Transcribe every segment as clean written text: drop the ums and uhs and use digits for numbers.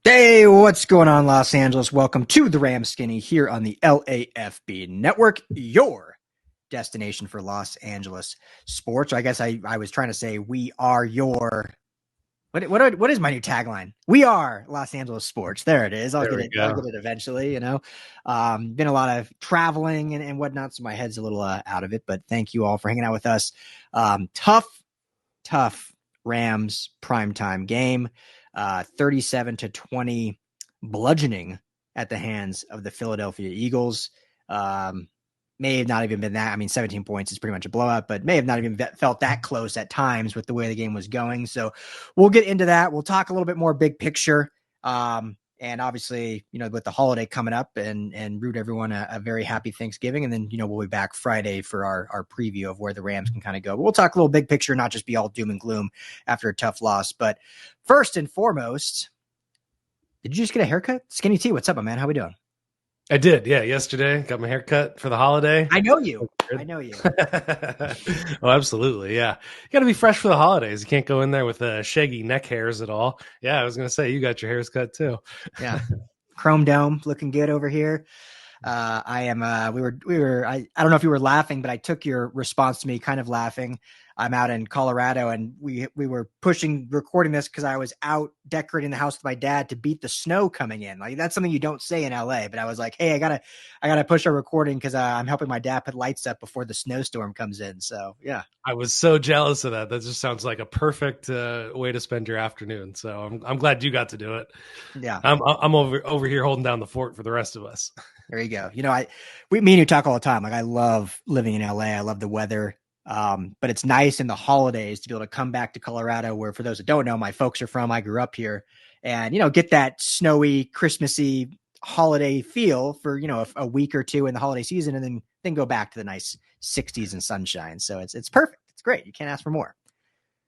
Hey, what's going on, Los Angeles? Welcome to the Ram Skinny here on the LAFB network, your destination for Los Angeles sports. I guess I was trying to say we are your what is my new tagline? We are Los Angeles sports. There it is. I'll get it eventually. Been a lot of traveling and whatnot, so my head's a little out of it. But thank you all for hanging out with us. Tough Rams primetime game. 37-20 bludgeoning at the hands of the Philadelphia Eagles. May have not even been that. I mean, 17 points is pretty much a blowout, but may have not even felt that close at times with the way the game was going. So we'll get into that. We'll talk a little bit more big picture. And obviously, with the holiday coming up and root everyone a very happy Thanksgiving. And then, we'll be back Friday for our preview of where the Rams can kind of go. But we'll talk a little big picture, not just be all doom and gloom after a tough loss. But first and foremost, did you just get a haircut? Skinny T, what's up, my man? How we doing? I did. Yeah. Yesterday, got my hair cut for the holiday. I know you. Oh, absolutely. Yeah. You got to be fresh for the holidays. You can't go in there with shaggy neck hairs at all. Yeah. I was going to say, you got your hairs cut too. Yeah. Chrome dome looking good over here. I don't know if you were laughing, but I took your response to me kind of laughing. I'm out in Colorado and we were recording this because I was out decorating the house with my dad to beat the snow coming in. Like that's something you don't say in LA, but I was like, hey, I gotta push our recording because I'm helping my dad put lights up before the snowstorm comes in. So yeah. I was so jealous of that. That just sounds like a perfect way to spend your afternoon. So I'm glad you got to do it. Yeah. I'm over here holding down the fort for the rest of us. There you go. Me and you talk all the time. Like I love living in LA. I love the weather. But it's nice in the holidays to be able to come back to Colorado, where for those that don't know, my folks are from. I grew up here, and get that snowy, Christmassy holiday feel for a week or two in the holiday season, and then go back to the nice 60s and sunshine. So it's perfect. It's great. You can't ask for more.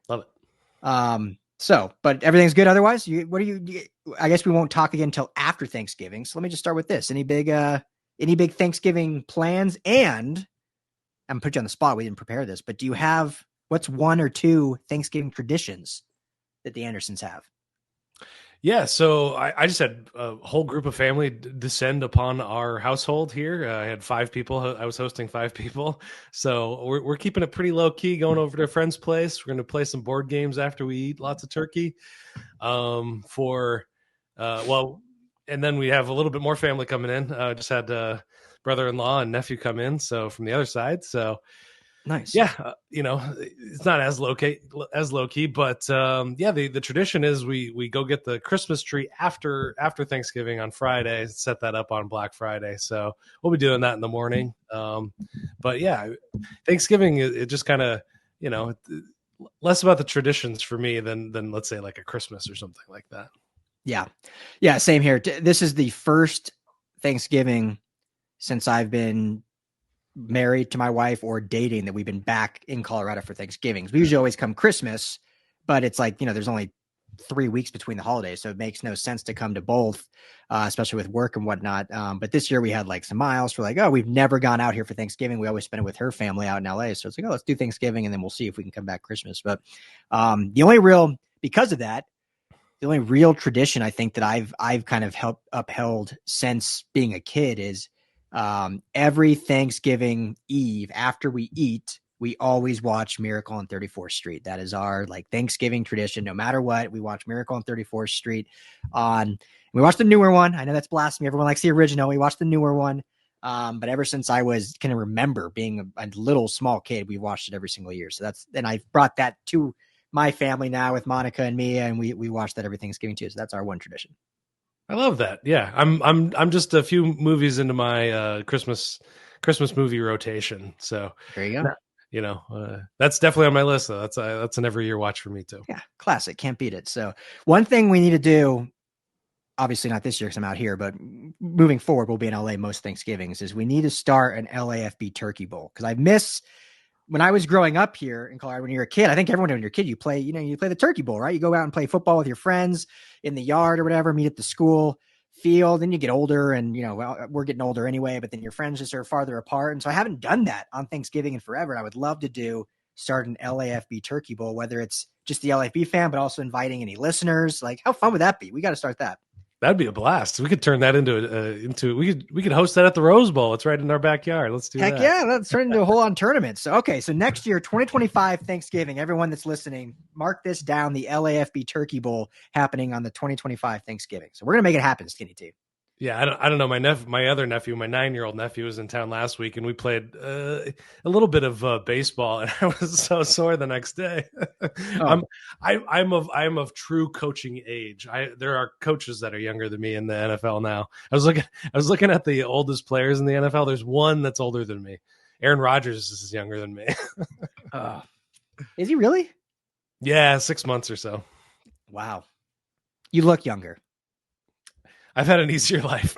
Love it. But everything's good otherwise. I guess we won't talk again until after Thanksgiving. So let me just start with this. Any big Thanksgiving plans? And I'm put you on the spot. We didn't prepare this, but do you have what's one or two Thanksgiving traditions that the Andersons have? Yeah, so I just had a whole group of family descend upon our household here. I had 5 people. I was hosting 5 people. So we're keeping it pretty low key, going over to a friend's place. We're going to play some board games after we eat lots of turkey. And then we have a little bit more family coming in. Just had brother-in-law and nephew come in, so from the other side. So nice. Yeah, it's not as low key, but the tradition is we go get the Christmas tree after Thanksgiving on Friday, set that up on Black Friday. So we'll be doing that in the morning. But yeah, Thanksgiving it just kind of less about the traditions for me than let's say like a Christmas or something like that. Yeah, same here. This is the first Thanksgiving since I've been married to my wife or dating that we've been back in Colorado for Thanksgivings. We usually always come Christmas, but it's like, there's only 3 weeks between the holidays. So it makes no sense to come to both, especially with work and whatnot. But this year we had like some miles for like, oh, we've never gone out here for Thanksgiving. We always spend it with her family out in LA. So it's like, oh, let's do Thanksgiving and then we'll see if we can come back Christmas. But because of that, the only real tradition I think that I've kind of helped upheld since being a kid is every Thanksgiving Eve after we eat, we always watch Miracle on 34th Street. That is our like Thanksgiving tradition. No matter what, we watch Miracle on 34th Street we watch the newer one. I know that's blasphemy. Everyone likes the original. We watched the newer one. But ever since I can remember being a little small kid, we watched it every single year. So and I've brought that to my family now with Monica and me, and we watch that every Thanksgiving too. So that's our one tradition. I love that. Yeah, I'm just a few movies into my Christmas movie rotation. So there you go. That's definitely on my list. Though. That's an every year watch for me too. Yeah, classic. Can't beat it. So one thing we need to do, obviously not this year because I'm out here, but moving forward, we'll be in LA most Thanksgivings. Is we need to start an LAFB Turkey Bowl because I miss. When I was growing up here in Colorado, when you're a kid, I think everyone when you're a kid, you play the Turkey Bowl, right? You go out and play football with your friends in the yard or whatever, meet at the school field. Then you get older and, we're getting older anyway, but then your friends just are farther apart. And so I haven't done that on Thanksgiving in forever. And I would love to start an LAFB Turkey Bowl, whether it's just the LAFB fan, but also inviting any listeners. Like how fun would that be? We got to start that. That'd be a blast. We could turn that into we could host that at the Rose Bowl. It's right in our backyard. Let's do Heck that. yeah, let's turn into a whole-on tournament. So next year, 2025 Thanksgiving, everyone that's listening, mark this down, the LAFB Turkey Bowl happening on the 2025 Thanksgiving. So we're going to make it happen, Skinny T. Yeah, I don't know. My other nephew, my 9-year-old nephew, was in town last week, and we played a little bit of baseball, and I was so sore the next day. Oh. I'm of true coaching age. There are coaches that are younger than me in the NFL now. I was looking at the oldest players in the NFL. There's one that's older than me. Aaron Rodgers is younger than me. Is he really? Yeah, 6 months or so. Wow, you look younger. I've had an easier life.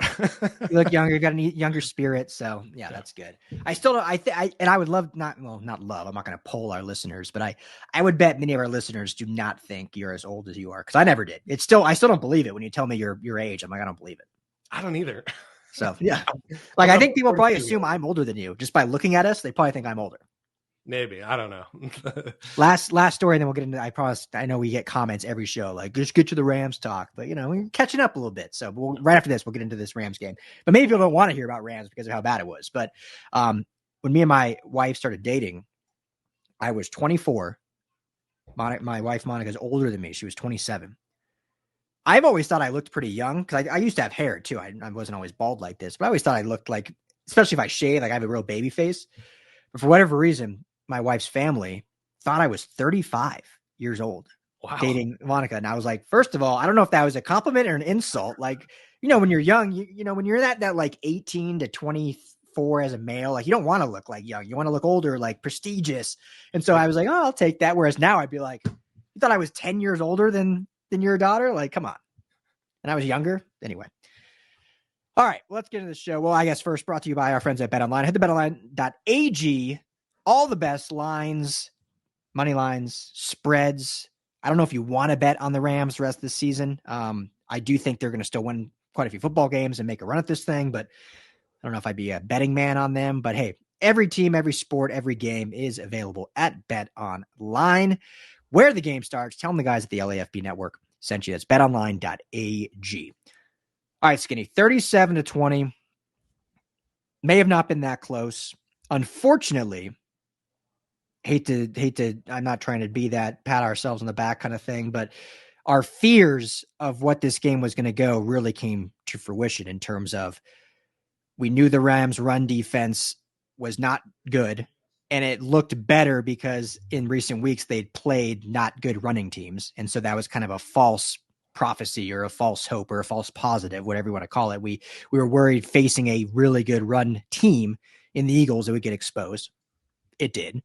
You look younger, you got a younger spirit. So yeah, that's good. I still don't, and I would love not love, I'm not going to poll our listeners, but I would bet many of our listeners do not think you're as old as you are. Cause I never did. I still don't believe it when you tell me your age. I'm like, I don't believe it. I don't either. So yeah, like I think people probably assume I'm older than you just by looking at us. They probably think I'm older. Maybe. I don't know. Last story, and then we'll get into, I promise, I know we get comments every show, like, just get to the Rams talk, but we're catching up a little bit. So right after this, we'll get into this Rams game. But maybe people don't want to hear about Rams because of how bad it was. But when me and my wife started dating, I was 24. My wife, Monica's older than me. She was 27. I've always thought I looked pretty young because I used to have hair too. I wasn't always bald like this, but I always thought I looked like, especially if I shave, like I have a real baby face. But for whatever reason, my wife's family thought I was 35 years old. Wow. Dating Monica. And I was like, first of all, I don't know if that was a compliment or an insult. Like, when you're young, when you're that like 18 to 24 as a male, like you don't want to look like young. You want to look older, like prestigious. And so I was like, oh, I'll take that. Whereas now I'd be like, you thought I was 10 years older than your daughter? Like, come on. And I was younger. Anyway. All right, let's get into the show. Well, I guess first brought to you by our friends at BetOnline. Head to betonline.ag. All the best lines, money lines, spreads. I don't know if you want to bet on the Rams the rest of the season. I do think they're going to still win quite a few football games and make a run at this thing, but I don't know if I'd be a betting man on them. But hey, every team, every sport, every game is available at BetOnline. Where the game starts, tell them the guys at the LAFB Network sent you. That's betonline.ag. All right, Skinny, 37-20. May have not been that close. Unfortunately, hate to, I'm not trying to be that pat ourselves on the back kind of thing, but our fears of what this game was going to go really came to fruition in terms of we knew the Rams run defense was not good, and it looked better because in recent weeks they'd played not good running teams. And so that was kind of a false prophecy or a false hope or a false positive, whatever you want to call it. We were worried facing a really good run team in the Eagles that would get exposed. It did.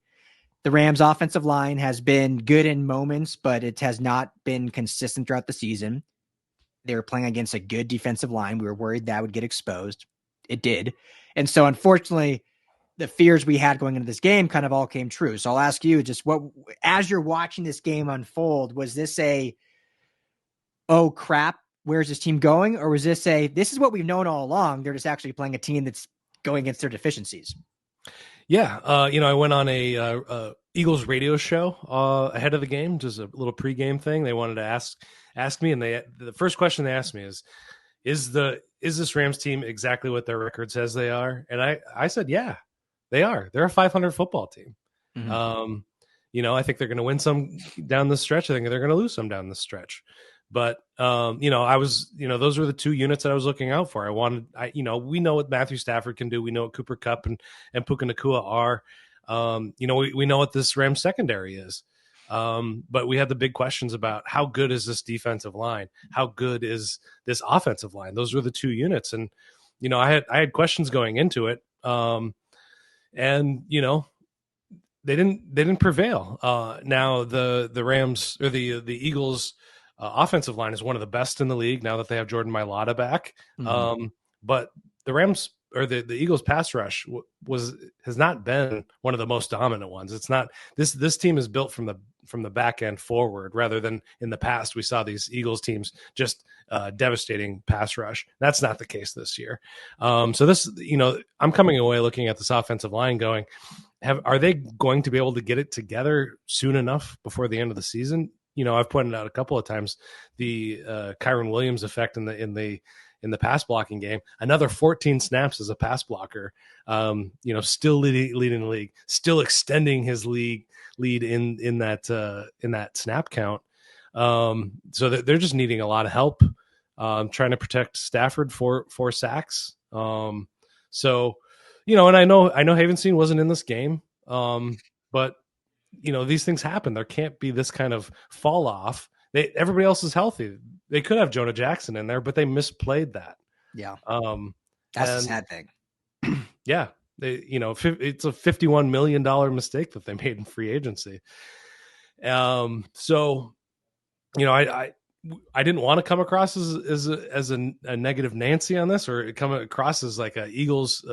The Rams offensive line has been good in moments, but it has not been consistent throughout the season. They were playing against a good defensive line. We were worried that would get exposed. It did. And so unfortunately, the fears we had going into this game kind of all came true. So I'll ask you just as you're watching this game unfold, was this oh crap, where's this team going? Or was this this is what we've known all along. They're just actually playing a team that's going against their deficiencies. Yeah. I went on a Eagles radio show ahead of the game, just a little pregame thing. They wanted to ask me, and the first question they asked me is this Rams team exactly what their record says they are? And I said, yeah, they are. They're a 500 football team. Mm-hmm. I think they're going to win some down the stretch. I think they're going to lose some down the stretch. But, I was, those were the two units that I was looking out for. We know what Matthew Stafford can do. We know what Cooper Kupp and Puka Nacua are. We know what this Rams secondary is. But we had the big questions about how good is this defensive line? How good is this offensive line? Those were the two units. And, I had questions going into it. They didn't prevail. Now the Rams or the Eagles offensive line is one of the best in the league now that they have Jordan Mailata back. Mm-hmm. But the Rams or the Eagles pass rush has not been one of the most dominant ones. It's not this team is built from the back end forward rather than in the past we saw these Eagles teams just devastating pass rush. That's not the case this year. So this, I'm coming away looking at this offensive line going, are they going to be able to get it together soon enough before the end of the season? I've pointed out a couple of times the Kyron Williams effect in the pass blocking game. Another 14 snaps as a pass blocker. Still leading the league, still extending his lead in that snap count. So they're just needing a lot of help, trying to protect Stafford for sacks. So, and I know Havenstein wasn't in this game, but these things happen. There can't be this kind of fall off. Everybody else is healthy. They could have Jonah Jackson in there, but they misplayed that. Yeah. That's a sad thing. Yeah. It's a $51 million mistake that they made in free agency. So, I didn't want to come across as a negative Nancy on this, or come across as like a Eagles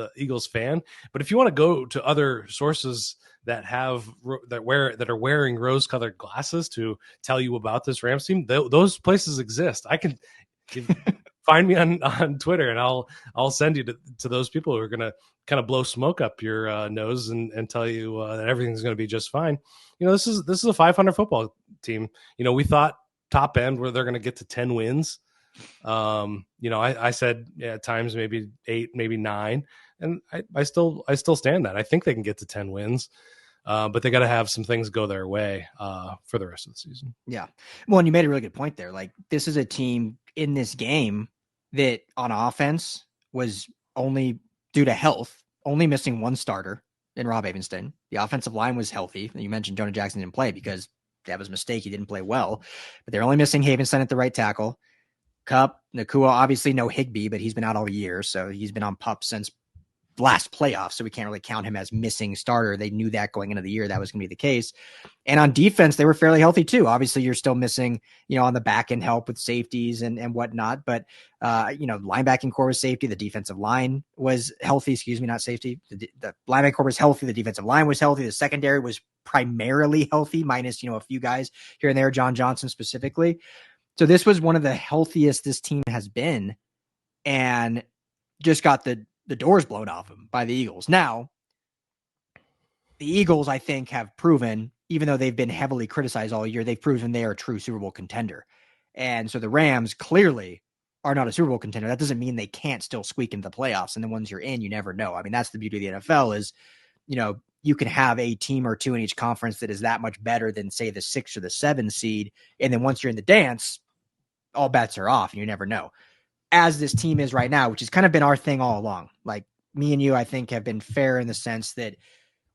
fan. But if you want to go to other sources that are wearing rose-colored glasses to tell you about this Rams team, those places exist. I can find me on Twitter, and I'll send you to those people who are going to kind of blow smoke up your nose and tell you that everything's going to be just fine. This is a 500 football team. We thought top end where they're going to get to 10 wins. I said at times maybe 8, maybe 9, and I still stand that. I think they can get to 10 wins. But they got to have some things go their way for the rest of the season. Yeah. Well, and you made a really good point there. Like, this is a team in this game that on offense was only due to health, only missing one starter in Rob Havenstein. The offensive line was healthy. You mentioned Jonah Jackson didn't play because that was a mistake. He didn't play well, but they're only missing Havenstein at the right tackle. Kupp, Nakua, obviously no Higbee, but he's been out all year. So he's been on PUP since last playoffs, so we can't really count him as missing starter. They knew that going into the year that was going to be the case. And on defense, they were fairly healthy too. Obviously, you're still missing, on the back end help with safeties and whatnot. But linebacking core was safety. The defensive line was healthy. Not safety. The linebacking core was healthy. The defensive line was healthy. The secondary was primarily healthy, minus a few guys here and there, John Johnson specifically. So this was one of the healthiest this team has been, and just got the doors blown off them by the Eagles. Now, the Eagles, I think, have proven, even though they've been heavily criticized all year, they've proven they are a true Super Bowl contender. And so the Rams clearly are not a Super Bowl contender. That doesn't mean they can't still squeak into the playoffs. And the ones you're in, you never know. I mean, that's the beauty of the NFL is, you can have a team or two in each conference that is that much better than, say, the 6 or the 7 seed. And then once you're in the dance, all bets are off and you never know. As this team is right now, which has kind of been our thing all along. Like, me and you, I think, have been fair in the sense that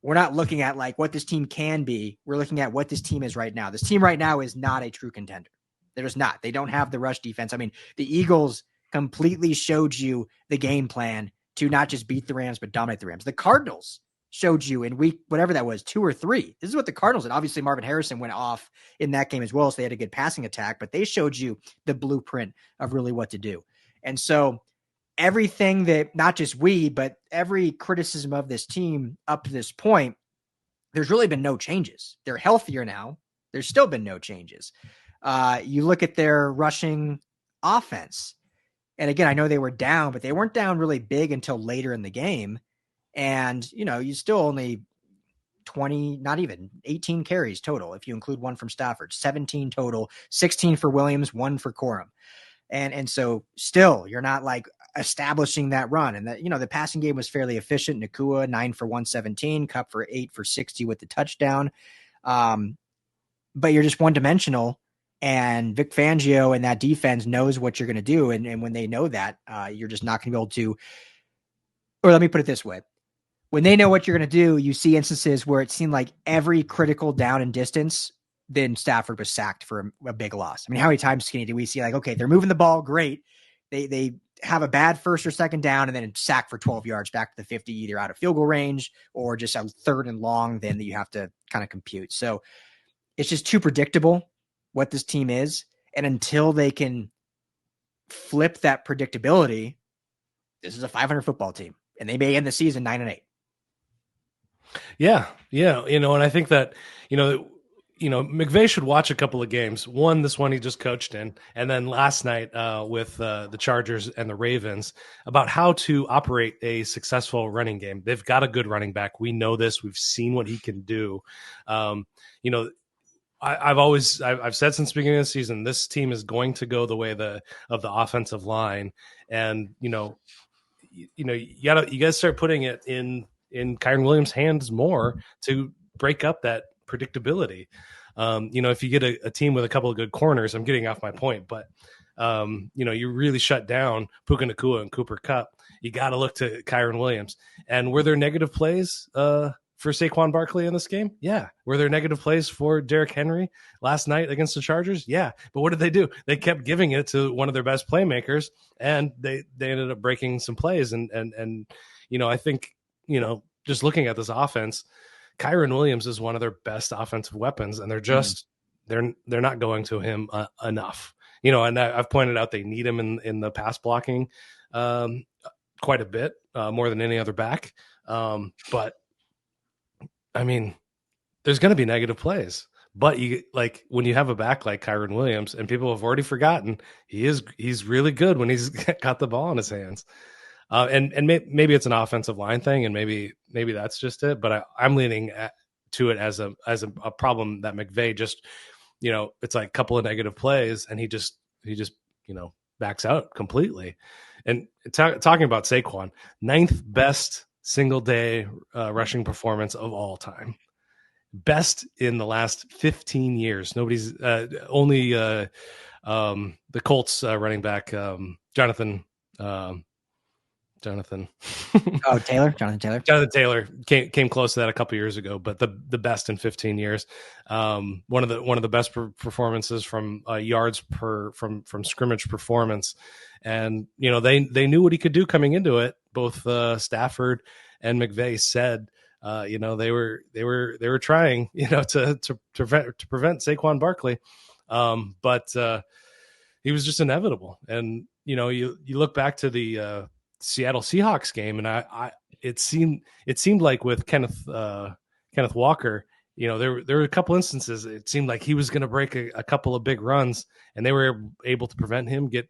we're not looking at like what this team can be. We're looking at what this team is right now. This team right now is not a true contender. They're just not. They don't have the rush defense. I mean, the Eagles completely showed you the game plan to not just beat the Rams, but dominate the Rams. The Cardinals showed you in week, whatever that was, 2 or 3. This is what the Cardinals did. Obviously, Marvin Harrison went off in that game as well, so they had a good passing attack, but they showed you the blueprint of really what to do. And so everything that not just we, but every criticism of this team up to this point, there's really been no changes. They're healthier now. There's still been no changes. You look at their rushing offense. And again, I know they were down, but they weren't down really big until later in the game. And, you still only 20, not even 18 carries total. If you include one from Stafford, 17 total, 16 for Williams, 1 for Corum. And so still you're not like establishing that run. And that, the passing game was fairly efficient. Nakua 9 for 117, Kupp for 8 for 60 with the touchdown. But you're just one dimensional, and Vic Fangio and that defense knows what you're going to do. And when they know that, you're just not going to be able to, or let me put it this way. When they know what you're going to do, you see instances where it seemed like every critical down and distance, then Stafford was sacked for a big loss. I mean, how many times, Skinny, did we see like, okay, they're moving the ball, great. They have a bad first or second down and then sack for 12 yards back to the 50, either out of field goal range or just a 3rd and long, then that you have to kind of compute. So it's just too predictable what this team is. And until they can flip that predictability, this is a 500 football team, and they may end the season 9-8. Yeah. And I think that, McVay should watch a couple of games. This one he just coached in, and then last night with the Chargers and the Ravens, about how to operate a successful running game. They've got a good running back. We know this. We've seen what he can do. I've said since the beginning of the season, this team is going to go the way of the offensive line, and you got to start putting it in Kyron Williams' hands more to break up that predictability. If you get a team with a couple of good corners, I'm getting off my point, but you really shut down Puka Nacua and Cooper Kupp. You got to look to Kyron Williams. And were there negative plays for Saquon Barkley in this game? Yeah. Were there negative plays for Derrick Henry last night against the Chargers? Yeah. But what did they do? They kept giving it to one of their best playmakers, and they ended up breaking some plays. And I think, just looking at this offense, Kyron Williams is one of their best offensive weapons, and they're just they're not going to him enough. And I've pointed out they need him in the pass blocking quite a bit, more than any other back. But I mean, there's going to be negative plays. But when you have a back like Kyron Williams, and people have already forgotten, he's really good when he's got the ball in his hands. And maybe it's an offensive line thing, and maybe that's just it. But I'm leaning to it as a problem that McVay just, it's like a couple of negative plays, and he just backs out completely. And talking about Saquon, 9th best single day rushing performance of all time, best in the last 15 years. Nobody's only the Colts running back Jonathan. Jonathan Taylor came close to that a couple years ago, but the best in 15 years. One of the best performances from yards from scrimmage performance, and they knew what he could do coming into it. Both Stafford and McVay said they were trying to prevent Saquon Barkley, but he was just inevitable. And you look back to the Seattle Seahawks game, and it seemed like with Kenneth Walker, there were a couple instances it seemed like he was going to break a couple of big runs, and they were able to prevent him, get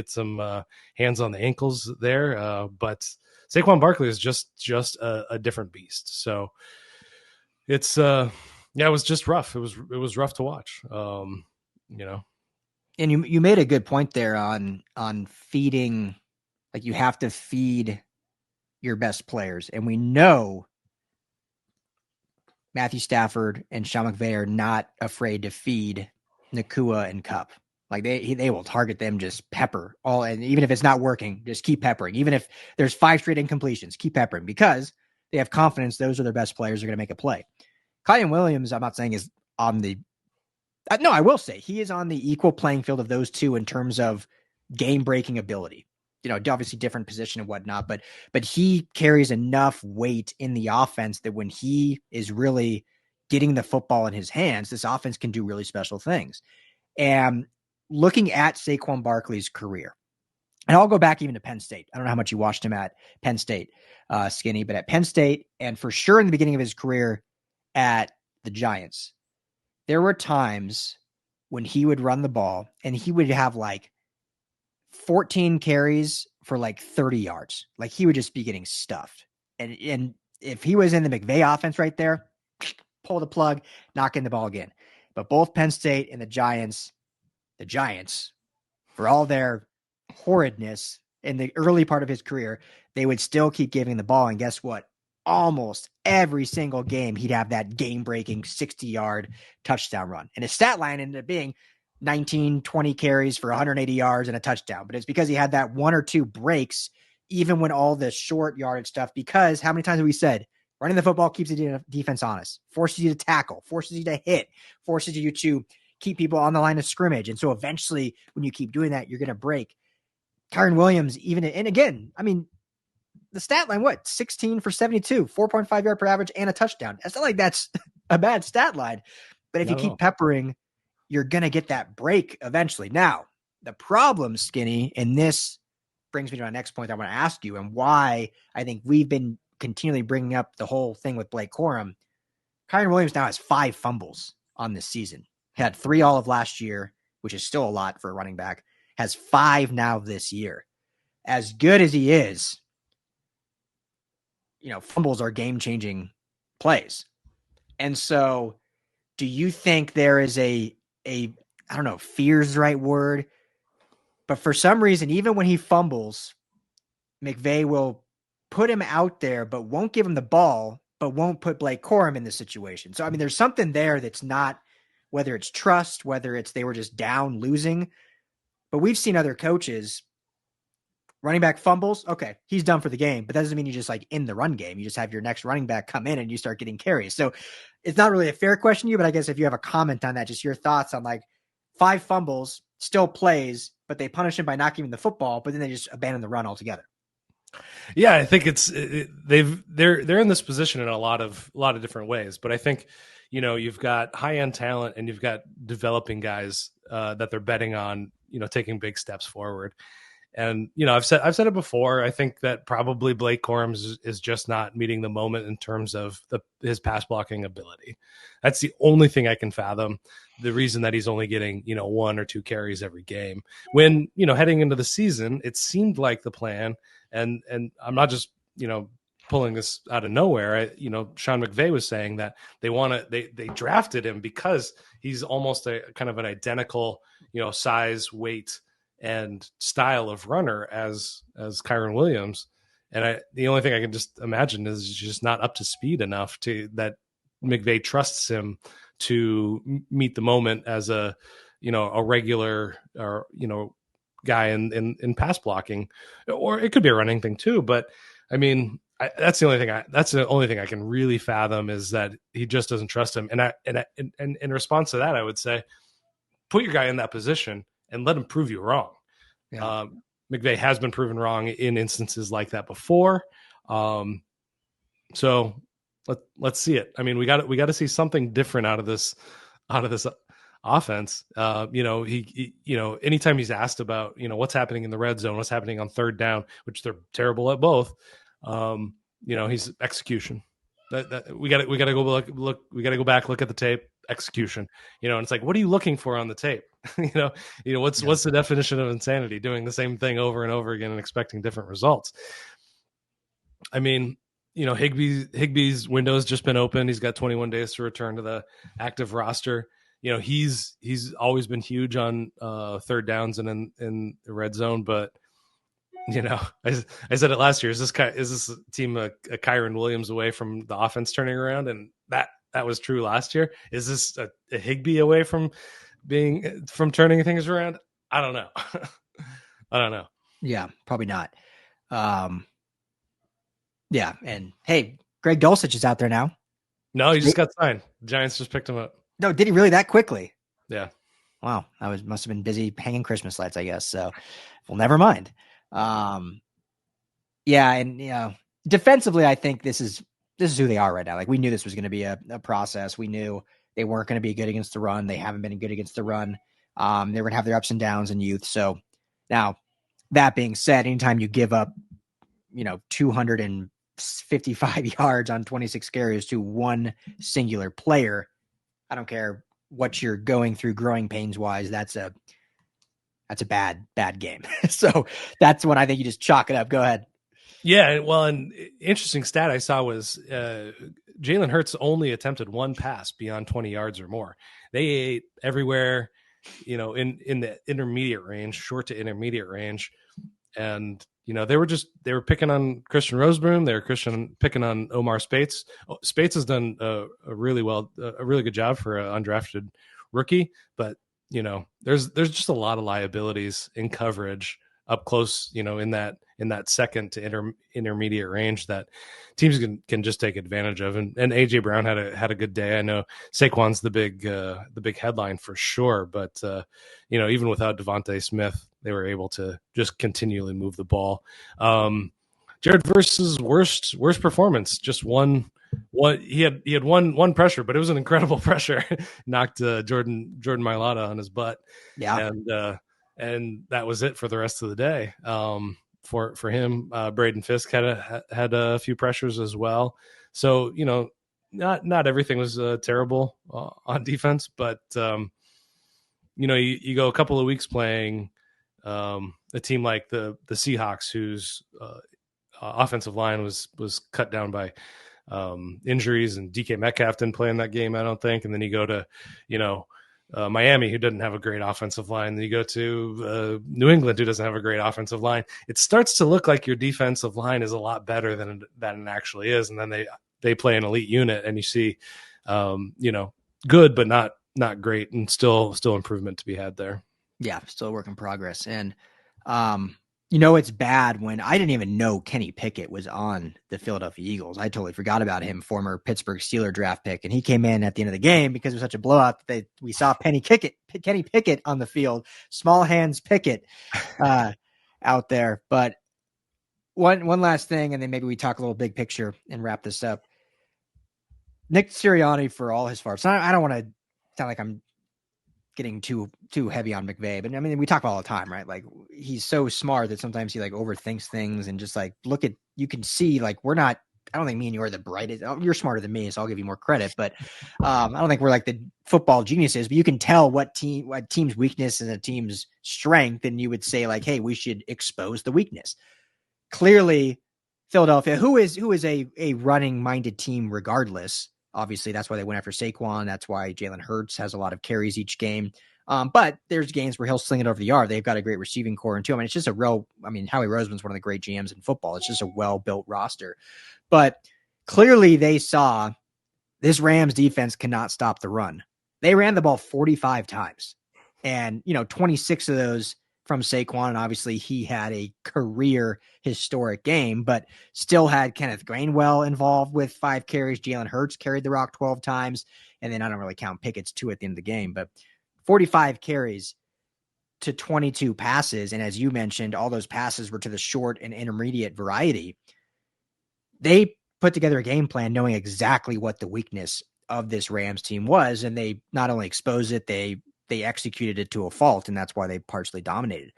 some hands on the ankles there. But Saquon Barkley is just a different beast. So it's it was just rough. It was rough to watch. And you made a good point there on feeding. Like, you have to feed your best players. And we know Matthew Stafford and Sean McVay are not afraid to feed Nacua and Kupp. Like, they will target them, just pepper all. And even if it's not working, just keep peppering. Even if there's 5 straight incompletions, keep peppering, because they have confidence those are their best players are going to make a play. Kyron Williams, I'm not saying is on the no, I will say he is on the equal playing field of those two in terms of game-breaking ability. Obviously different position and whatnot, but he carries enough weight in the offense that when he is really getting the football in his hands, this offense can do really special things. And looking at Saquon Barkley's career, and I'll go back even to Penn State. I don't know how much you watched him at Penn State, Skinny, but at Penn State, and for sure in the beginning of his career at the Giants, there were times when he would run the ball and he would have like 14 carries for like 30 yards. Like, he would just be getting stuffed. And if he was in the McVay offense right there, pull the plug, knock in the ball again. But both Penn State and the Giants, for all their horridness in the early part of his career, they would still keep giving the ball. And guess what? Almost every single game, he'd have that game-breaking 60-yard touchdown run. And his stat line ended up being 19, 20 carries for 180 yards and a touchdown. But it's because he had that 1 or 2 breaks, even when all the short yardage stuff, because how many times have we said running the football keeps the defense honest, forces you to tackle, forces you to hit, forces you to keep people on the line of scrimmage. And so eventually when you keep doing that, you're going to break. Kyron Williams, and again, I mean, the stat line, 16 for 72, 4.5 yard per average and a touchdown. It's not like that's a bad stat line, but if you keep peppering, you're going to get that break eventually. Now, the problem, Skinny, and this brings me to my next point I want to ask you, and why I think we've been continually bringing up the whole thing with Blake Corum. Kyron Williams now has 5 fumbles on this season. He had 3 all of last year, which is still a lot for a running back. Has 5 now this year. As good as he is, fumbles are game-changing plays. And so do you think there is a I don't know, fear is the right word, but for some reason, even when he fumbles, McVay will put him out there, but won't give him the ball, but won't put Blake Corum in the situation. So, I mean, there's something there that's not, whether it's trust, whether it's they were just down losing, but we've seen other coaches, running back fumbles, okay, he's done for the game, but that doesn't mean you just like in the run game. You just have your next running back come in and you start getting carries. So it's not really a fair question to you, but I guess if you have a comment on that, just your thoughts on like 5 fumbles, still plays, but they punish him by not giving the football, but then they just abandon the run altogether. Yeah, I think they're in this position in a lot of different ways, but I think you've got high end talent and you've got developing guys that they're betting on, taking big steps forward. And I've said it before. I think that probably Blake Corum is just not meeting the moment in terms of his pass blocking ability. That's the only thing I can fathom. The reason that he's only getting 1 or 2 carries every game, when heading into the season, it seemed like the plan. And I'm not just pulling this out of nowhere. Sean McVay was saying that they drafted him because he's almost a kind of an identical size, weight, and style of runner as Kyron Williams. And the only thing I can just imagine is just not up to speed enough to that McVay trusts him to meet the moment as a regular or guy in pass blocking, or it could be a running thing too. But I mean, that's the only thing I can really fathom, is that he just doesn't trust him. And in response to that, I would say, put your guy in that position and let him prove you wrong. Yeah. McVay has been proven wrong in instances like that before. So let's see it. I mean, we got to see something different out of this offense. He anytime he's asked about, what's happening in the red zone, what's happening on third down, which they're terrible at both. He's execution. That we got to go look. We got to go back, look at the tape. Execution, and it's like, what are you looking for on the tape? What's the definition of insanity? Doing the same thing over and over again and expecting different results. I mean, Higbee's window's just been open. He's got 21 days to return to the active roster. He's always been huge on third downs and in the red zone, but I said it last year. Is this team a Kyron Williams away from the offense turning around? And that was true last year. Is this a Higbee away from turning things around? I don't know. I don't know. Yeah, probably not. Yeah, and hey, Greg Dulcich is out there now. No, he just got signed. The Giants just picked him up. No, did he really that quickly? Yeah. Wow, must have been busy hanging Christmas lights, I guess. So, well, never mind. Yeah, and defensively, I think this is who they are right now. Like, we knew this was going to be a process. We knew they weren't going to be good against the run. They haven't been good against the run. They're going to have their ups and downs in youth. So now, that being said, anytime you give up, 255 yards on 26 carries to one singular player, I don't care what you're going through growing pains wise, that's a bad game. So that's when I think you just chalk it up. Go ahead. Yeah, well, an interesting stat I saw was Jalen Hurts only attempted one pass beyond 20 yards or more. They ate everywhere, in the intermediate range, short to intermediate range. And, they were picking on Christian Rosebroom. They were picking on Omar Spates. Spates has done a really good job for an undrafted rookie, but there's just a lot of liabilities in coverage up close, in that second to intermediate range that teams can just take advantage of. And AJ Brown had a good day. I know Saquon's the big headline for sure, but even without Devontae Smith, they were able to just continually move the ball. Jared Verse's worst performance, just one. He had one pressure, but it was an incredible pressure. Knocked Jordan Mailata on his butt. Yeah. And that was it for the rest of the day. For him, Braden Fisk had a few pressures as well. So, not everything was terrible on defense, but you go a couple of weeks playing a team like the Seahawks, whose offensive line was cut down by injuries, and DK Metcalf didn't play in that game, I don't think. And then you go to, Miami, who doesn't have a great offensive line. Then you go to New England, who doesn't have a great offensive line. It starts to look like your defensive line is a lot better than it actually is. And then they play an elite unit, and you see, good, but not great, and still improvement to be had there. Yeah, still a work in progress. And, it's bad when I didn't even know Kenny Pickett was on the Philadelphia Eagles. I totally forgot about him, former Pittsburgh Steelers draft pick. And he came in at the end of the game because it was such a blowout that we saw Kenny Pickett on the field, small hands Pickett out there. But one last thing, and then maybe we talk a little big picture and wrap this up. Nick Sirianni, for all his farts. I don't want to sound like I'm getting too heavy on McVay, but I mean, we talk about all the time, right? Like, he's so smart that sometimes he like overthinks things, and just like, you can see, like, I don't think me and you are the brightest. You're smarter than me, so I'll give you more credit, but I don't think we're like the football geniuses, but you can tell what team's weakness and a team's strength. And you would say like, hey, we should expose the weakness. Clearly Philadelphia, who is a running minded team regardless. Obviously, that's why they went after Saquon. That's why Jalen Hurts has a lot of carries each game. But there's games where he'll sling it over the yard. They've got a great receiving core, and too. I mean, it's just Howie Roseman's one of the great GMs in football. It's just a well-built roster. But clearly they saw this Rams defense cannot stop the run. They ran the ball 45 times, and 26 of those from Saquon, and obviously he had a career historic game, but still had Kenneth Gainwell involved with 5 carries. Jalen Hurts carried the rock 12 times, and then I don't really count Pickett's 2 at the end of the game, but 45 carries to 22 passes, and as you mentioned, all those passes were to the short and intermediate variety. They put together a game plan knowing exactly what the weakness of this Rams team was, and they not only exposed it, they executed it to a fault, and that's why they partially dominated.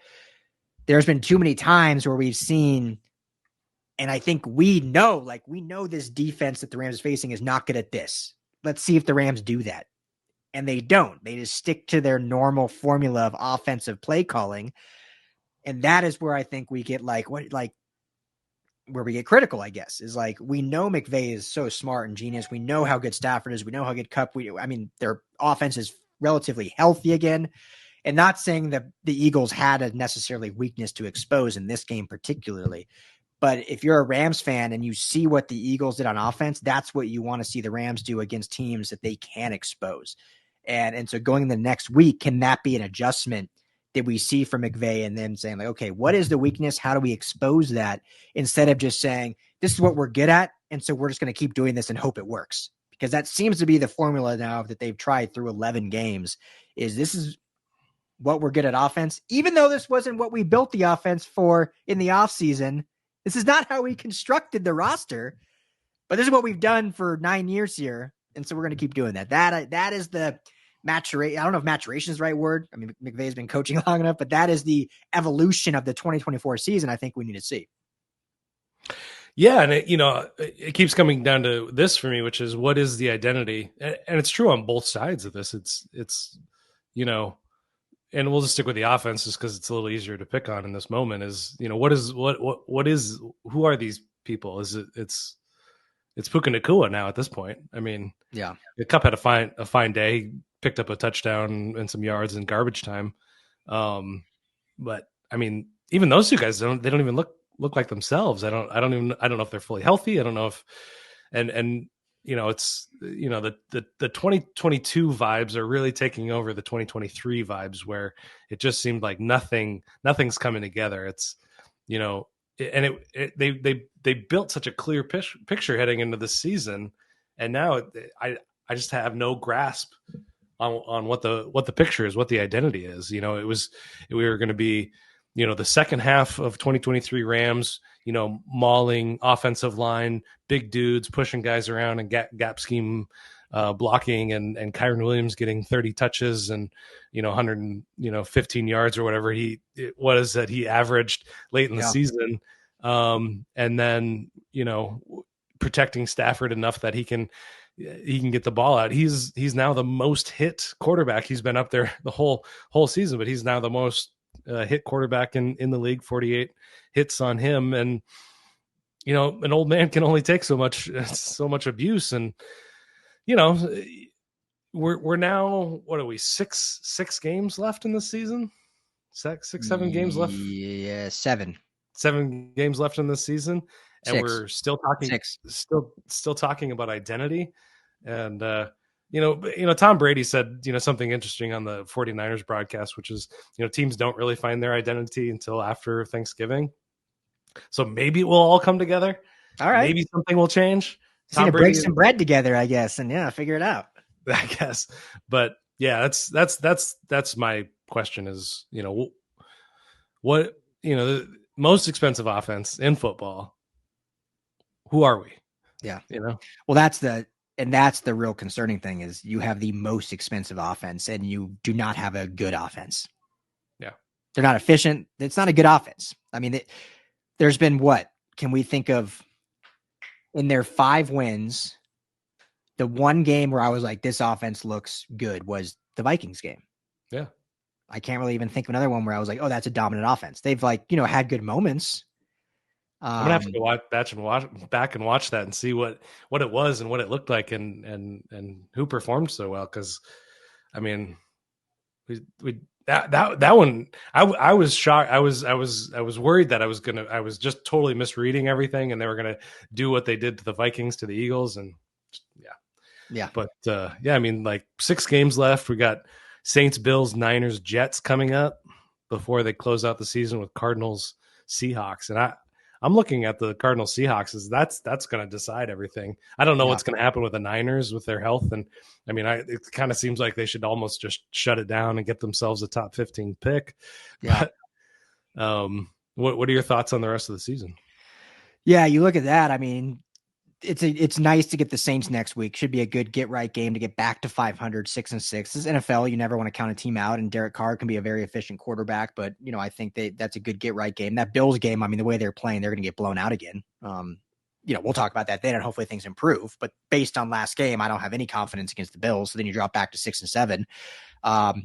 There's been too many times where we've seen, and I think we know this defense that the Rams is facing is not good at this. Let's see if the Rams do that. And they don't. They just stick to their normal formula of offensive play calling. And that is where I think we get where we get critical, I guess, is like, we know McVay is so smart and genius. We know how good Stafford is. We know how good Kupp. Their offense is relatively healthy again, and not saying that the Eagles had a necessarily weakness to expose in this game particularly, but if you're a Rams fan and you see what the Eagles did on offense, that's what you want to see the Rams do against teams that they can expose. And so going the next week, can that be an adjustment that we see from McVay, and then saying like, okay, what is the weakness? How do we expose that? Instead of just saying, this is what we're good at, and so we're just going to keep doing this and hope it works. Because that seems to be the formula now that they've tried through 11 games, is this is what we're good at offense. Even though this wasn't what we built the offense for in the offseason, this is not how we constructed the roster, but this is what we've done for 9 years here. And so we're going to keep doing that. That is the maturation. I don't know if maturation is the right word. I mean, McVay's been coaching long enough, but that is the evolution of the 2024 season I think we need to see. Yeah, and it keeps coming down to this for me, which is, what is the identity? And it's true on both sides of this. It's and we'll just stick with the offense just because it's a little easier to pick on in this moment. Is who are these people? It's Puka Nacua now at this point. I mean, yeah, the Kupp had a fine day. He picked up a touchdown and some yards in garbage time. But I mean, even those two guys don't even look like themselves. I don't know if they're fully healthy. I don't know if, and it's, the 2022 vibes are really taking over the 2023 vibes, where it just seemed like nothing's coming together. It's, and they built such a clear picture heading into the season. And now I just have no grasp on what the picture is, what the identity is. We were going to be, the second half of 2023 Rams, mauling offensive line, big dudes pushing guys around and gap scheme blocking, and Kyren Williams getting 30 touches and 115 yards or whatever he averaged late in the season, and then protecting Stafford enough that he can get the ball out. He's now the most hit quarterback. He's been up there the whole season, but he's now the most hit quarterback in the league, 48 hits on him. And, an old man can only take so much abuse. And, we're now, what are we, six games left in the season? Six, 7 games left. Yeah, 7. 7 games left in this season, and 6. we're still talking 6. still talking about identity. And Tom Brady said something interesting on the 49ers broadcast, which is teams don't really find their identity until after Thanksgiving. So maybe it will all come together. All right, maybe something will change. Just need to break some bread together, I guess, and figure it out. I guess, but yeah, that's my question is, what, the most expensive offense in football, who are we? Yeah. Well, that's the real concerning thing is you have the most expensive offense and you do not have a good offense. Yeah. They're not efficient. It's not a good offense. I mean, there's been what can we think of in their 5 wins? The one game where I was like, this offense looks good was the Vikings game. Yeah. I can't really even think of another one where I was like, oh, that's a dominant offense. They've had good moments. I'm gonna have to go back and watch that and see what it was and what it looked like and who performed so well. Because, I mean, that one, I was shocked. I was worried that I was just totally misreading everything, and they were gonna do what they did to the Vikings to the Eagles, and yeah. But I mean, like 6 games left. We got Saints, Bills, Niners, Jets coming up before they close out the season with Cardinals, Seahawks, and I'm looking at the Cardinals Seahawks as that's going to decide everything. I don't know what's going to happen with the Niners with their health. And I mean, it kind of seems like they should almost just shut it down and get themselves a top 15 pick. Yeah. But what are your thoughts on the rest of the season? Yeah. You look at that. I mean, it's nice to get the Saints next week. Should be a good get right game to get back to 500, 6-6. This is NFL. You never want to count a team out, and Derek Carr can be a very efficient quarterback. But I think that's a good get right game. That Bills game, I mean, the way they're playing, they're going to get blown out again. We'll talk about that then, and hopefully things improve. But based on last game, I don't have any confidence against the Bills. So then you drop back to 6-7.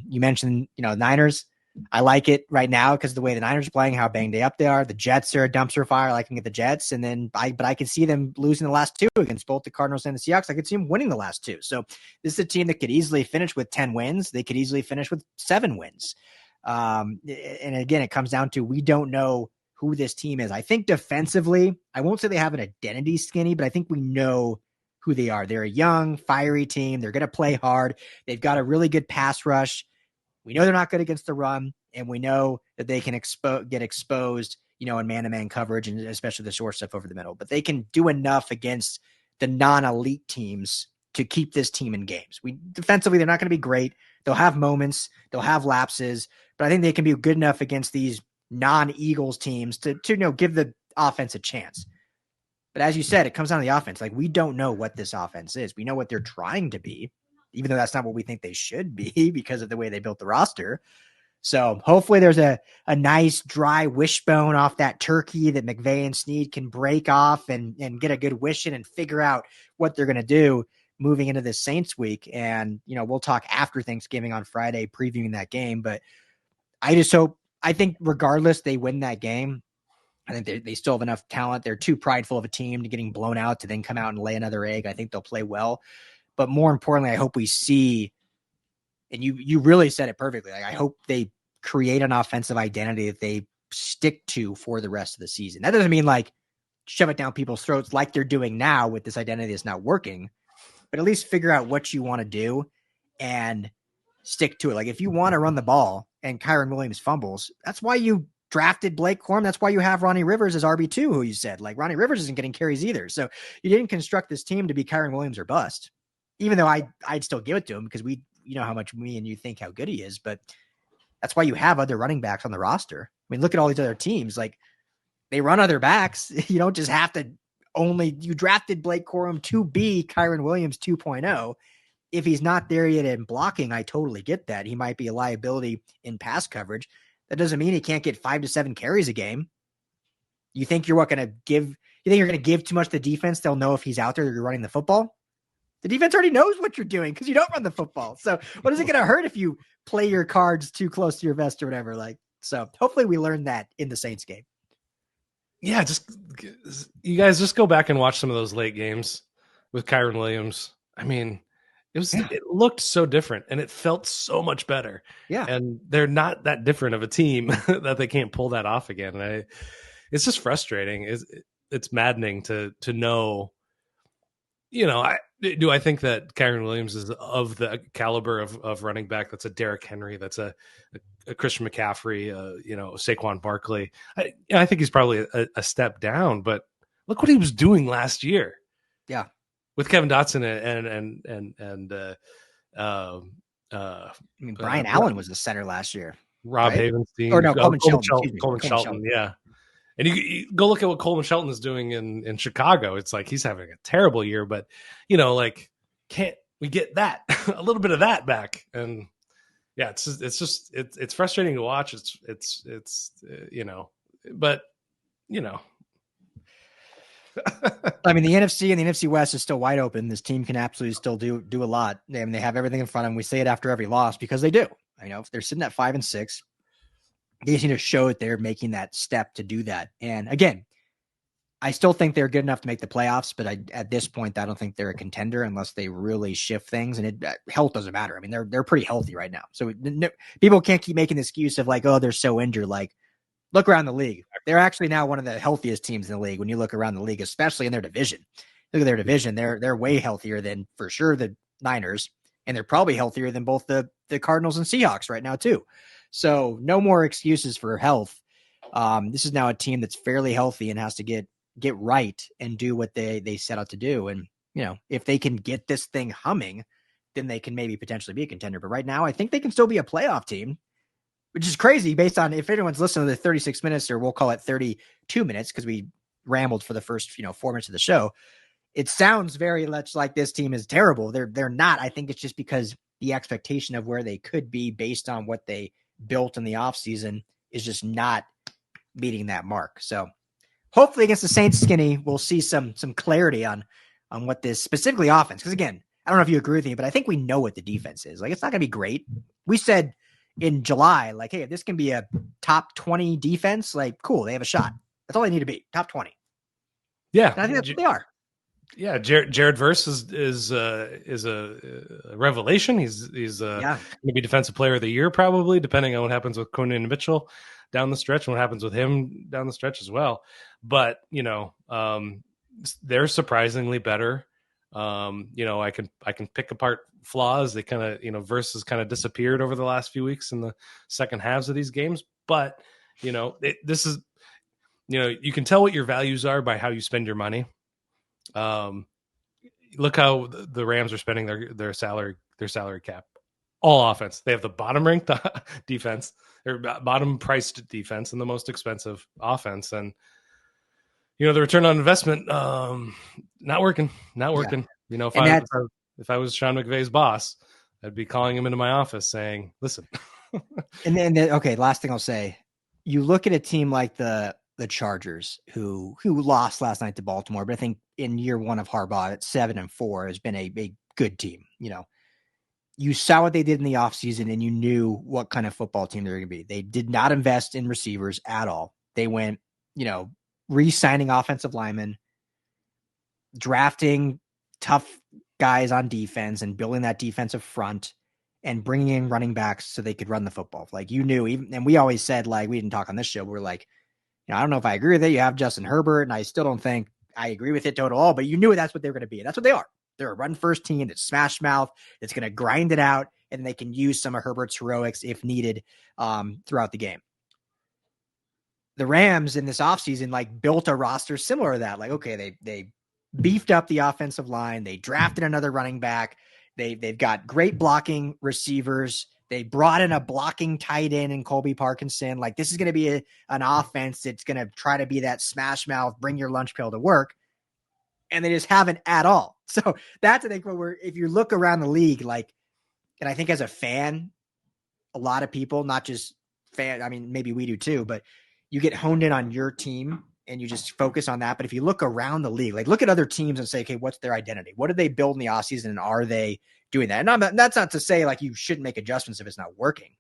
You mentioned Niners. I like it right now because of the way the Niners are playing, how banged up they are. The Jets are a dumpster fire. I can get the Jets. And then I can see them losing the last 2 against both the Cardinals and the Seahawks. I could see them winning the last 2. So this is a team that could easily finish with 10 wins. They could easily finish with 7 wins. And again, it comes down to, we don't know who this team is. I think defensively, I won't say they have an identity skinny, but I think we know who they are. They're a young, fiery team. They're going to play hard. They've got a really good pass rush. We know they're not good against the run, and we know that they can get exposed, in man-to-man coverage, and especially the short stuff over the middle. But they can do enough against the non-elite teams to keep this team in games. Defensively, they're not going to be great. They'll have moments, they'll have lapses, but I think they can be good enough against these non-Eagles teams to give the offense a chance. But as you said, it comes down to the offense. Like, we don't know what this offense is. We know what they're trying to be, even though that's not what we think they should be because of the way they built the roster. So hopefully there's a nice dry wishbone off that turkey that McVay and Snead can break off and get a good wish in and figure out what they're going to do moving into this Saints week. And, we'll talk after Thanksgiving on Friday, previewing that game. But I think regardless, they win that game. I think they still have enough talent. They're too prideful of a team to getting blown out to then come out and lay another egg. I think they'll play well. But more importantly, I hope we see, and you really said it perfectly, like, I hope they create an offensive identity that they stick to for the rest of the season. That doesn't mean like shove it down people's throats like they're doing now with this identity that's not working, but at least figure out what you want to do and stick to it. Like, if you want to run the ball and Kyren Williams fumbles, that's why you drafted Blake Corum. That's why you have Ronnie Rivers as RB2, who you said, like, Ronnie Rivers isn't getting carries either. So you didn't construct this team to be Kyren Williams or bust. Even though I'd still give it to him because you know how much me and you think how good he is, but that's why you have other running backs on the roster. I mean, look at all these other teams. Like, they run other backs. You don't just have to you drafted Blake Corum to be Kyren Williams 2.0. If he's not there yet in blocking, I totally get that. He might be a liability in pass coverage. That doesn't mean he can't get 5 to 7 carries a game. You think you're going to give too much to the defense? They'll know if he's out there that you're running the football. The defense already knows what you're doing because you don't run the football. So what is it going to hurt if you play your cards too close to your vest or whatever? So hopefully we learn that in the Saints game. yeah, just you guys just go back and watch some of those late games with Kyron Williams. I mean, it looked so different and it felt so much better. Yeah. And they're not that different of a team that they can't pull that off again. And it's just frustrating. It's maddening to know. I think that Kyron Williams is of the caliber of running back. That's a Derrick Henry. That's a Christian McCaffrey. Saquon Barkley. I think he's probably a step down. But look what he was doing last year. Yeah, with Kevin Dotson and I mean, Brian Allen was the center last year. Rob right? Havenstein, Or no, Coleman Shelton. Excuse me. Coleman Shelton, yeah. And you go look at what Coleman Shelton is doing in Chicago. It's like he's having a terrible year, but can't we get that a little bit of that back? And yeah, it's frustrating to watch. But I mean, the NFC and the NFC West is still wide open. This team can absolutely still do a lot. I mean, they have everything in front of them. We say it after every loss because they do. If they're sitting at 5-6, they just need to show that they're making that step to do that. And again, I still think they're good enough to make the playoffs, but at this point, I don't think they're a contender unless they really shift things. And health doesn't matter. I mean, they're pretty healthy right now. So people can't keep making the excuse of like, oh, they're so injured. Like, look around the league. They're actually now one of the healthiest teams in the league when you look around the league, especially in their division. Look at their division. They're way healthier than, for sure, the Niners, and they're probably healthier than both the Cardinals and Seahawks right now too. So no more excuses for health. This is now a team that's fairly healthy and has to get right and do what they set out to do. And, if they can get this thing humming, then they can maybe potentially be a contender. But right now, I think they can still be a playoff team, which is crazy based on, if anyone's listening to the 36 minutes, or we'll call it 32 minutes because we rambled for the first 4 minutes of the show. It sounds very much like this team is terrible. They're not. I think it's just because the expectation of where they could be based on what they built in the offseason is just not meeting that mark. So hopefully against the Saints, Skinny, we'll see some clarity on what this specifically offense. Because again, I don't know if you agree with me, but I think we know what the defense is. Like, it's not going to be great. We said in July, like, hey, if this can be a top 20 defense, like, cool, they have a shot. That's all they need to be, top 20. Yeah, and I think that's what they are. Yeah, Jared Verse is a revelation. He's going to be Defensive Player of the Year probably, depending on what happens with Conan Mitchell down the stretch and what happens with him down the stretch as well. But they're surprisingly better. I can pick apart flaws. They kind of Verse has kind of disappeared over the last few weeks in the second halves of these games. But this is you can tell what your values are by how you spend your money. Look how the Rams are spending their salary cap. All offense. They have the bottom ranked defense, their bottom priced defense, and the most expensive offense. And the return on investment, not working. If I was Sean McVay's boss, I'd be calling him into my office saying, "Listen." And then, okay, last thing I'll say, you look at a team like the Chargers, who lost last night to Baltimore, but I think in year one of Harbaugh at 7-4 has been a good team. You saw what they did in the offseason and you knew what kind of football team they're going to be. They did not invest in receivers at all. They went, re-signing offensive linemen, drafting tough guys on defense and building that defensive front and bringing in running backs so they could run the football. Like, you knew, and we always said, like, we didn't talk on this show, but we're like, I don't know if I agree with it. You have Justin Herbert, and I still don't think I agree with it total all, but you knew that's what they were going to be. And that's what they are. They're a run-first team that's smash mouth, that's going to grind it out, and they can use some of Herbert's heroics if needed throughout the game. The Rams in this offseason, built a roster similar to that. Like, okay, they beefed up the offensive line. They drafted another running back. They've got great blocking receivers. They brought in a blocking tight end in Colby Parkinson. Like, this is going to be an offense that's going to try to be that smash mouth, bring your lunch pail to work. And they just haven't at all. So that's, I think, where if you look around the league, and I think as a fan, a lot of people, not just fan, I mean, maybe we do too, but you get honed in on your team and you just focus on that. But if you look around the league, look at other teams and say, okay, what's their identity? What did they build in the offseason, and are they doing that? And that's not to say you shouldn't make adjustments if it's not working.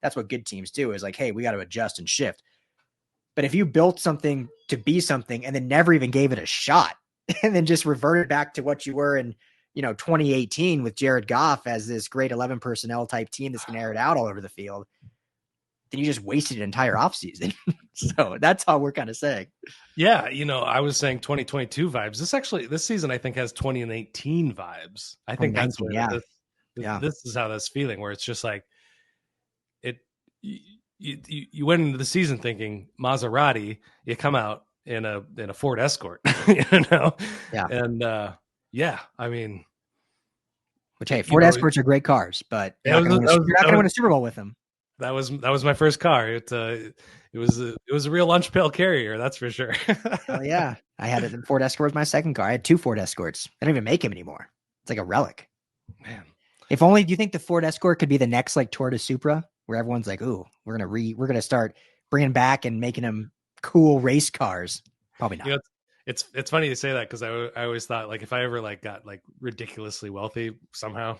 That's what good teams do, is hey, we got to adjust and shift. But if you built something to be something and then never even gave it a shot and then just reverted back to what you were in, 2018 with Jared Goff as this great 11 personnel type team that's going to air it out all over the field, then you just wasted an entire offseason. So that's all we're kind of saying. Yeah, I was saying 2022 vibes. This season I think has 2018 vibes. I think that's where this is how that's feeling, where it's just like it. You went into the season thinking Maserati, you come out in a Ford Escort, Yeah. And I mean, which, hey, Ford Escorts are great cars, but you're not going to win a Super Bowl with them. That was my first car. It was a real lunch pail carrier, that's for sure. Oh yeah, I had a Ford Escort was my second car. I had 2 Ford Escorts. They don't even make them anymore. It's like a relic. Man, if only. Do you think the Ford Escort could be the next like Tour de Supra, where everyone's like, "Ooh, we're gonna start bringing back and making them cool race cars"? Probably not. It's funny you say that, because I always thought, like, if I ever like got like ridiculously wealthy somehow,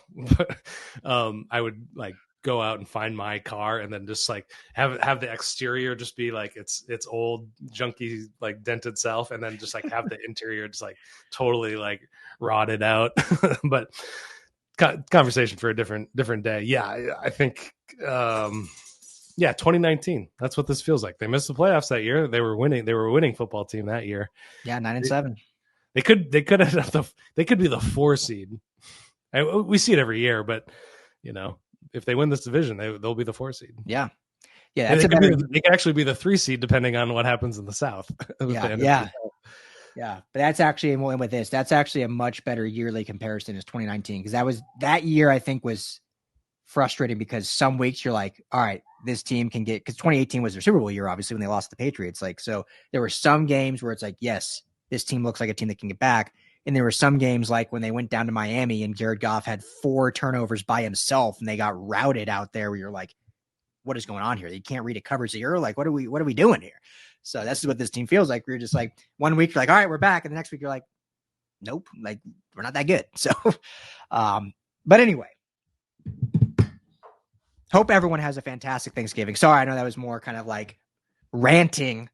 I would like go out and find my car and then just like have the exterior just be like its old junky like dented self, and then just like have the interior just like totally like rotted out. But conversation for a different day. Yeah, I think 2019. That's what this feels like. They missed the playoffs that year. They were winning. They were a winning football team that year. Yeah, 9-7. They could they could be the 4 seed. We see it every year, but if they win this division, they'll be the 4 seed. Yeah. They could actually be the 3 seed depending on what happens in the South. Yeah. But that's actually, and with this, that's actually a much better yearly comparison as 2019, because that year I think was frustrating, because some weeks you're like, all right, this team can get, because 2018 was their Super Bowl year, obviously, when they lost to the Patriots. Like, so there were some games where it's like, yes, this team looks like a team that can get back. And there were some games like when they went down to Miami and Jared Goff had 4 turnovers by himself and they got routed out there, where you're like, what is going on here? You can't read a coverage. You're like, what are we doing here? So this is what this team feels like. We're just like, one week you're like, all right, we're back. And the next week you're like, nope, like we're not that good. So, but anyway, hope everyone has a fantastic Thanksgiving. Sorry, I know that was more kind of like ranting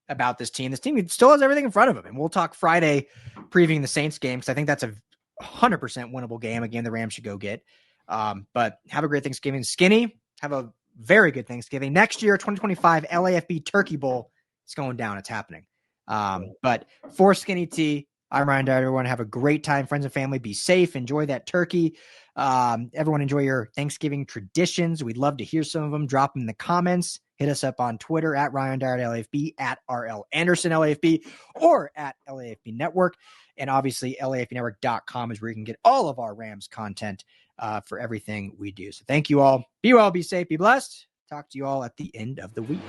about this team. This team still has everything in front of them. And we'll talk Friday previewing the Saints game, because I think that's a 100% winnable game. Again, the Rams should go get. But have a great Thanksgiving. Skinny, have a very good Thanksgiving. Next year, 2025 LAFB Turkey Bowl. It's going down. It's happening. But for Skinny T, I'm Ryan Dyer. Everyone have a great time. Friends and family, be safe. Enjoy that turkey. Everyone enjoy your Thanksgiving traditions. We'd love to hear some of them. Drop them in the comments. Hit us up on Twitter at Ryan Dyer at LAFB, at RL Anderson LAFB, or at LAFB Network. And obviously, LAFBnetwork.com is where you can get all of our Rams content for everything we do. So thank you all. Be well, be safe, be blessed. Talk to you all at the end of the week.